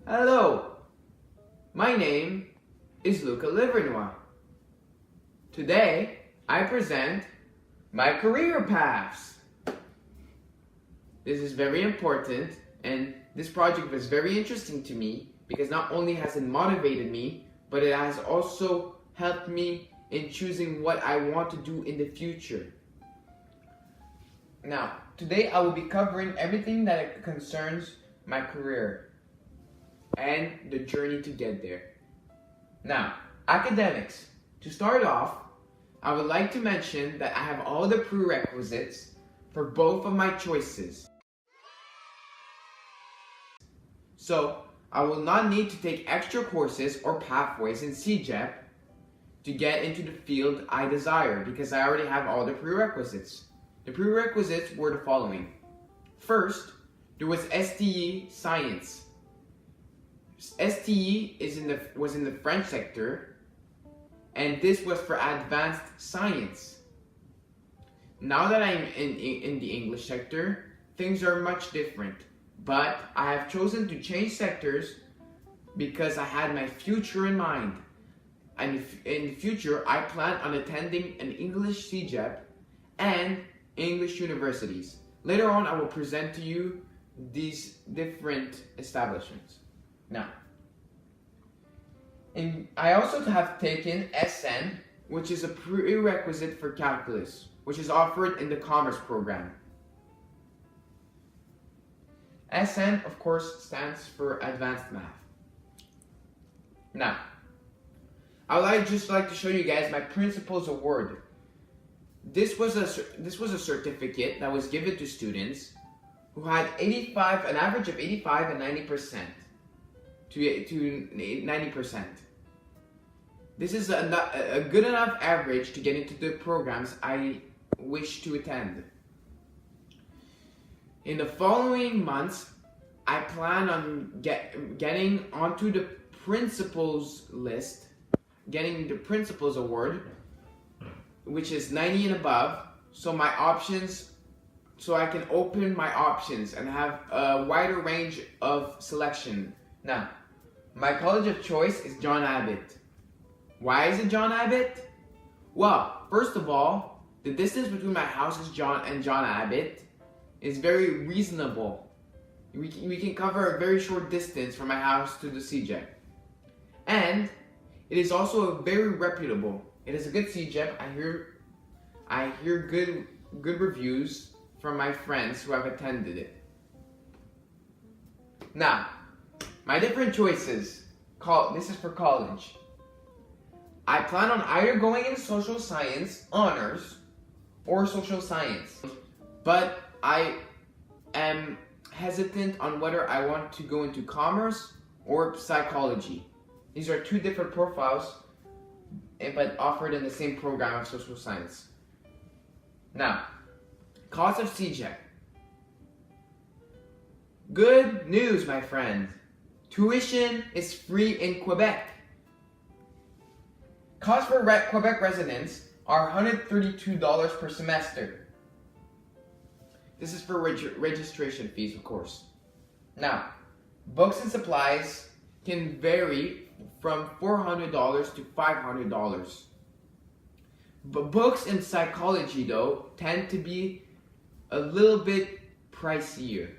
Hello, my name is Luca Livernois. Today, I present my career paths. This is very important, and this project was very interesting to me because not only has it motivated me, but it has also helped me in choosing what I want to do in the future. Now, today I will be covering everything that concerns my career and the journey to get there. Now, academics. To start off, I would like to mention that I have all the prerequisites for both of my choices. So, I will not need to take extra courses or pathways in CEGEP to get into the field I desire because I already have all the prerequisites. The prerequisites were the following. First, there was STE Science. STE was in the French sector, and this was for advanced science. Now that I'm in the English sector, things are much different, but I have chosen to change sectors because I had my future in mind. And in the future, I plan on attending an English CEGEP and English universities. Later on, I will present to you these different establishments. Now, I also have taken SN, which is a prerequisite for calculus, which is offered in the commerce program. SN, of course, stands for advanced math. Now, I would just like to show you guys my principal's award. This was a certificate that was given to students who had an average of 85 and 90%. To 90%. This is a good enough average to get into the programs I wish to attend. In the following months, I plan on getting onto the principals list, getting the principals award, which is 90 and above, so I can open my options and have a wider range of selection. Now, my college of choice is John Abbott. Why is it John Abbott? Well, first of all, the distance between my house and John Abbott is very reasonable. We can cover a very short distance from my house to the CEGEP. And it is also very reputable. It is a good CEGEP. I hear good reviews from my friends who have attended it. Now, my different choices. This is for college. I plan on either going in social science honors or social science, but I am hesitant on whether I want to go into commerce or psychology. These are two different profiles, but offered in the same program of social science. Now, cost of CEGEP. Good news, my friend. Tuition is free in Quebec. Costs for Quebec residents are $132 per semester. This is for registration fees, of course. Now, books and supplies can vary from $400 to $500. But books in psychology, though, tend to be a little bit pricier.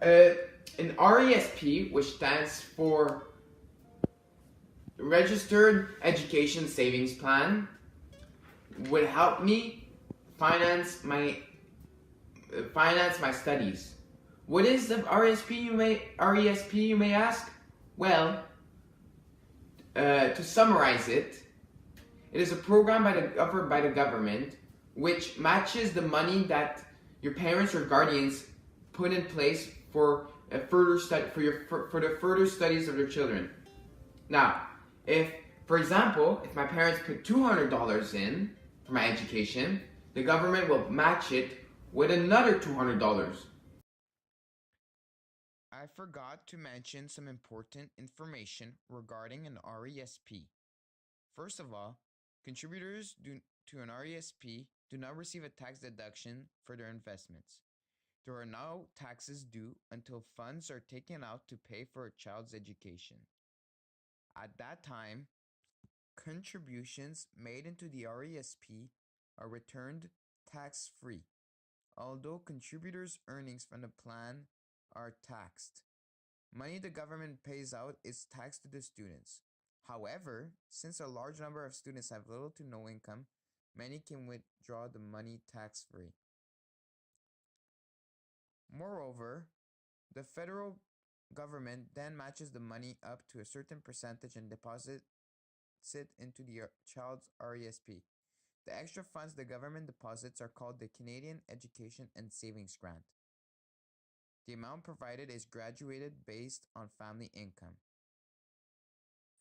An RESP, which stands for Registered Education Savings Plan, would help me finance my studies. What is the RESP, you may ask? Well, to summarize it, it is a program offered by the government which matches the money that your parents or guardians put in place for the further studies of their children. Now, if my parents put $200 in for my education, the government will match it with another $200. I forgot to mention some important information regarding an RESP. First of all, contributors to an RESP do not receive a tax deduction for their investments. There are no taxes due until funds are taken out to pay for a child's education. At that time, contributions made into the RESP are returned tax-free, although contributors' earnings from the plan are taxed. Money the government pays out is taxed to the students. However, since a large number of students have little to no income, many can withdraw the money tax-free. Moreover, the federal government then matches the money up to a certain percentage and deposits it into the child's RESP. The extra funds the government deposits are called the Canadian Education and Savings Grant. The amount provided is graduated based on family income.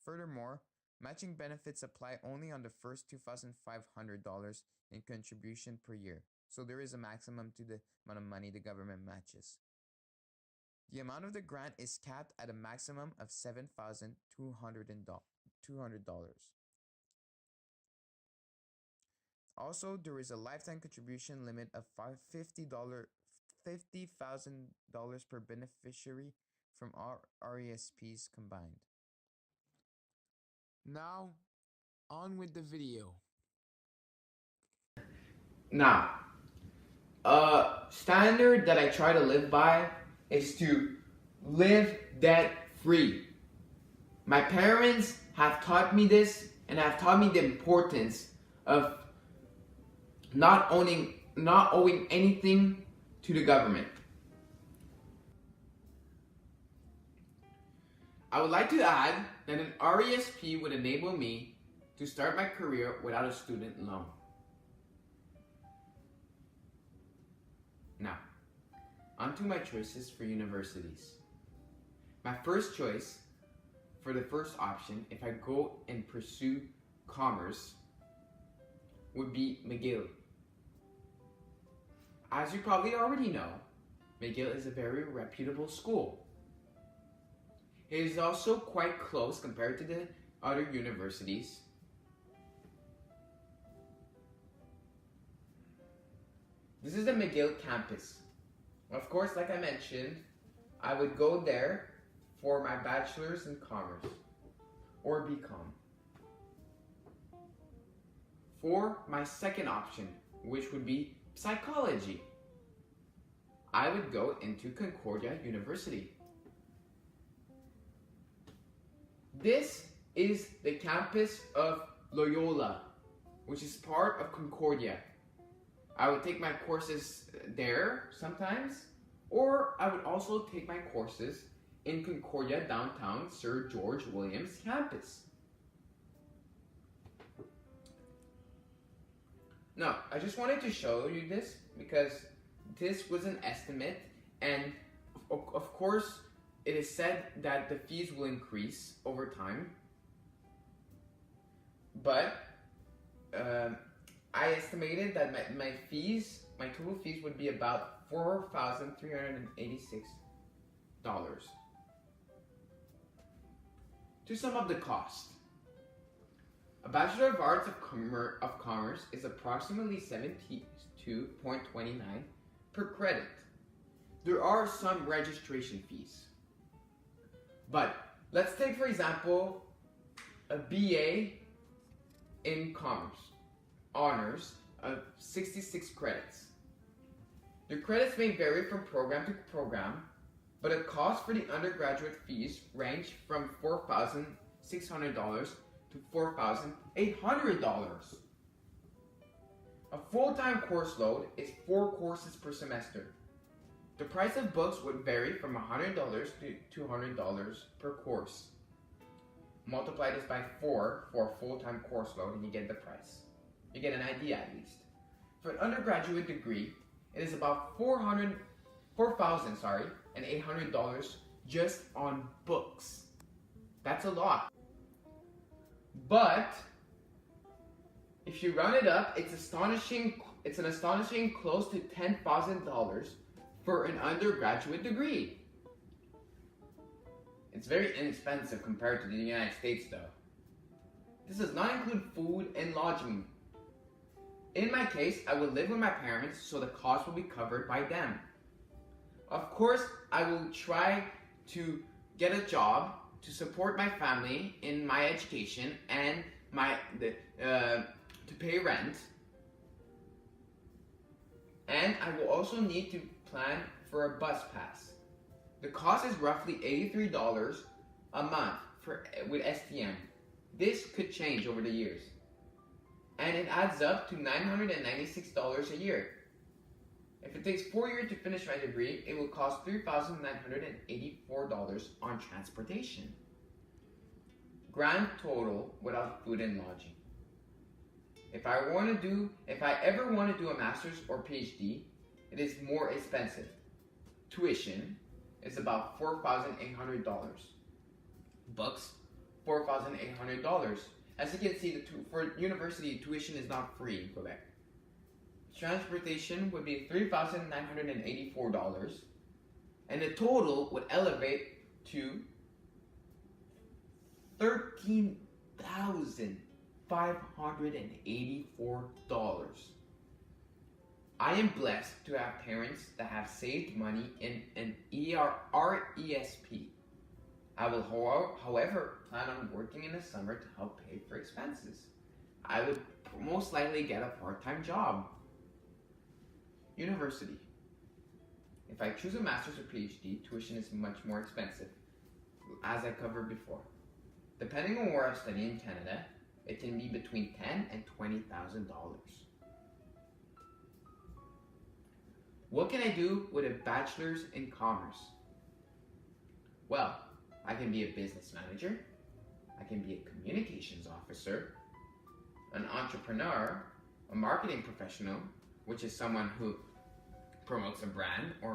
Furthermore, matching benefits apply only on the first $2,500 in contribution per year, so there is a maximum to the amount of money the government matches. The amount of the grant is capped at a maximum of $7,200. Also, there is a lifetime contribution limit of $50,000 per beneficiary from all RESPs combined. Now, on with the video. Now, a standard that I try to live by is to live debt-free. My parents have taught me this and have taught me the importance of not owing anything to the government. I would like to add that an RESP would enable me to start my career without a student loan. Now, onto my choices for universities. My first choice for the first option, if I go and pursue commerce, would be McGill. As you probably already know, McGill is a very reputable school. It is also quite close compared to the other universities. This is the McGill campus. Of course, like I mentioned, I would go there for my bachelor's in commerce or BCom. For my second option, which would be psychology, I would go into Concordia University. This is the campus of Loyola, which is part of Concordia. I would take my courses there sometimes, or I would also take my courses in Concordia downtown Sir George Williams campus. Now, I just wanted to show you this because this was an estimate, and of course, it is said that the fees will increase over time, but I estimated that my total fees would be about $4,386. To sum up the cost, a Bachelor of Arts of Commerce is approximately $72.29 per credit. There are some registration fees. But let's take, for example, a BA in Commerce, honors of 66 credits. The credits may vary from program to program, but the cost for the undergraduate fees range from $4,600 to $4,800. A full-time course load is 4 courses per semester. The price of books would vary from $100 to $200 per course. Multiply this by 4 for a full-time course load and you get the price. You get an idea at least. For an undergraduate degree, it is about $4,800 just on books. That's a lot. But if you round it up, it's an astonishing close to $10,000 for an undergraduate degree. It's very inexpensive compared to the United States though. This does not include food and lodging. In my case, I would live with my parents, so the cost will be covered by them. Of course, I will try to get a job to support my family in my education and to pay rent. And I will also need to plan for a bus pass. The cost is roughly $83 a month with STM. This could change over the years. And it adds up to $996 a year. If it takes 4 years to finish my degree, it will cost $3,984 on transportation. Grand total without food and lodging. If I ever want to do a master's or PhD, it is more expensive. Tuition is about $4,800. Books, $4,800. As you can see, for university, tuition is not free in Quebec. Transportation would be $3,984, and the total would elevate to $13,584. I am blessed to have parents that have saved money in an RESP. I will, however, plan on working in the summer to help pay for expenses. I would most likely get a part-time job. University. If I choose a master's or PhD, tuition is much more expensive, as I covered before. Depending on where I study in Canada, it can be between $10,000 and $20,000. What can I do with a bachelor's in commerce? Well, I can be a business manager, I can be a communications officer, an entrepreneur, a marketing professional, which is someone who promotes a brand or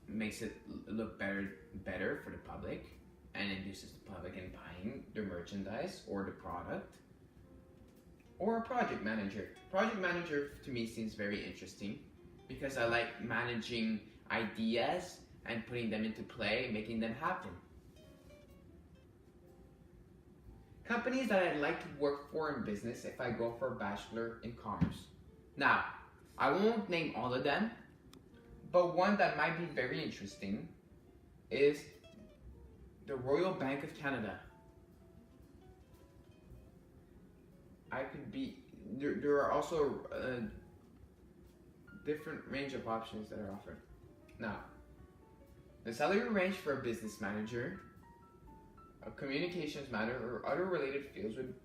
makes it look better for the public and induces the public in buying the merchandise or the product. Or a project manager. Project manager to me seems very interesting because I like managing ideas and putting them into play, making them happen. Companies that I'd like to work for in business if I go for a bachelor in commerce. Now, I won't name all of them, but one that might be very interesting is the Royal Bank of Canada. There are also a different range of options that are offered. Now, the salary range for a business manager, a communications manager, or other related fields with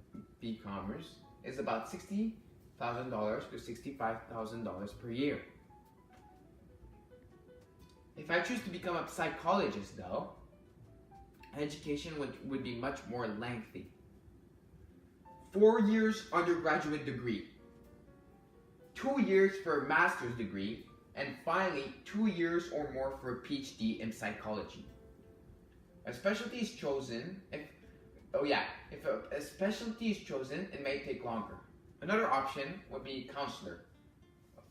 e-commerce is about $60,000 to $65,000 per year. If I choose to become a psychologist though, education would be much more lengthy. 4 years undergraduate degree, 2 years for a master's degree, and finally 2 years or more for a PhD in psychology. A specialty is chosen if a specialty is chosen, it may take longer. Another option would be counselor.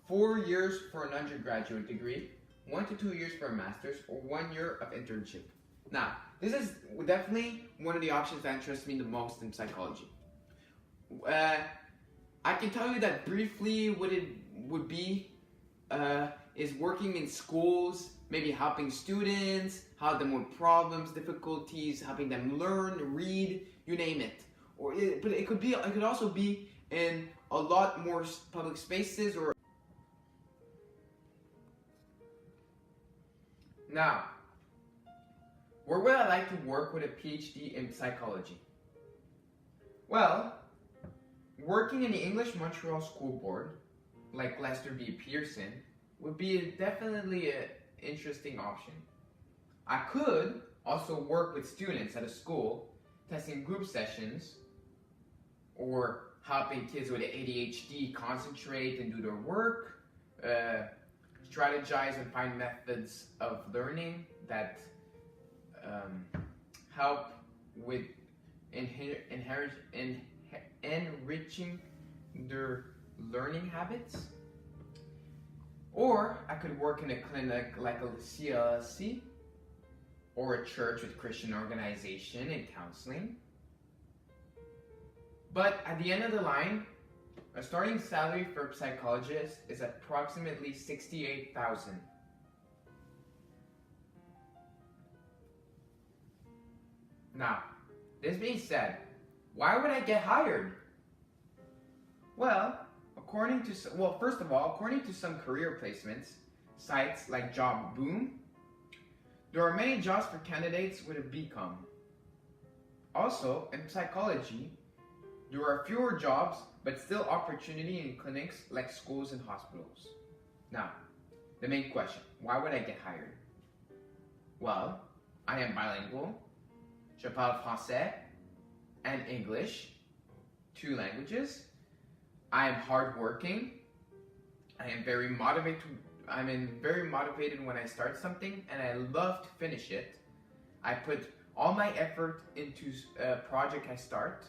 4 years for an undergraduate degree, 1 to 2 years for a master's, or 1 year of internship. Now, this is definitely one of the options that interests me the most in psychology. I can tell you that briefly what it would be is working in schools, maybe helping students, help them with problems, difficulties, helping them learn, read, you name it. But it could also be in a lot more public spaces or. Now, where would I like to work with a PhD in psychology? Well, working in the English Montreal School Board, like Lester B. Pearson, would be definitely an interesting option. I could also work with students at a school, testing group sessions, or helping kids with ADHD concentrate and do their work, strategize and find methods of learning that help with enriching their learning habits. Or I could work in a clinic like a CLSC or a church with Christian organization and counseling. But at the end of the line, a starting salary for a psychologist is approximately $68,000. Now, this being said, why would I get hired? Well, first of all, according to some career placements sites like Job Boom, there are many jobs for candidates with a BCom. Also, in psychology, there are fewer jobs but still opportunity in clinics like schools and hospitals. Now, the main question, why would I get hired? Well, I am bilingual, je parle français and English, 2 languages. I am hardworking. I'm very motivated when I start something, and I love to finish it. I put all my effort into a project I start.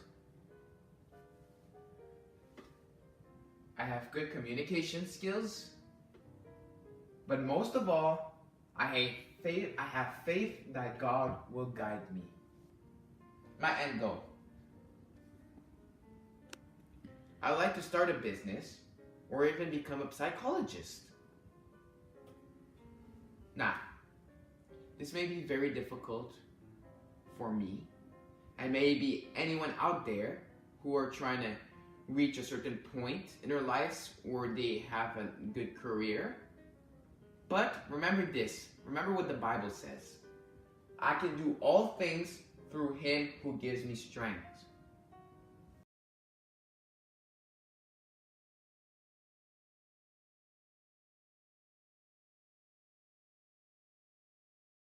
I have good communication skills. But most of all, I have faith that God will guide me. My end goal. I would like to start a business or even become a psychologist. Now, this may be very difficult for me, and maybe anyone out there who are trying to reach a certain point in their lives where they have a good career. But remember this, remember what the Bible says. I can do all things through Him who gives me strength.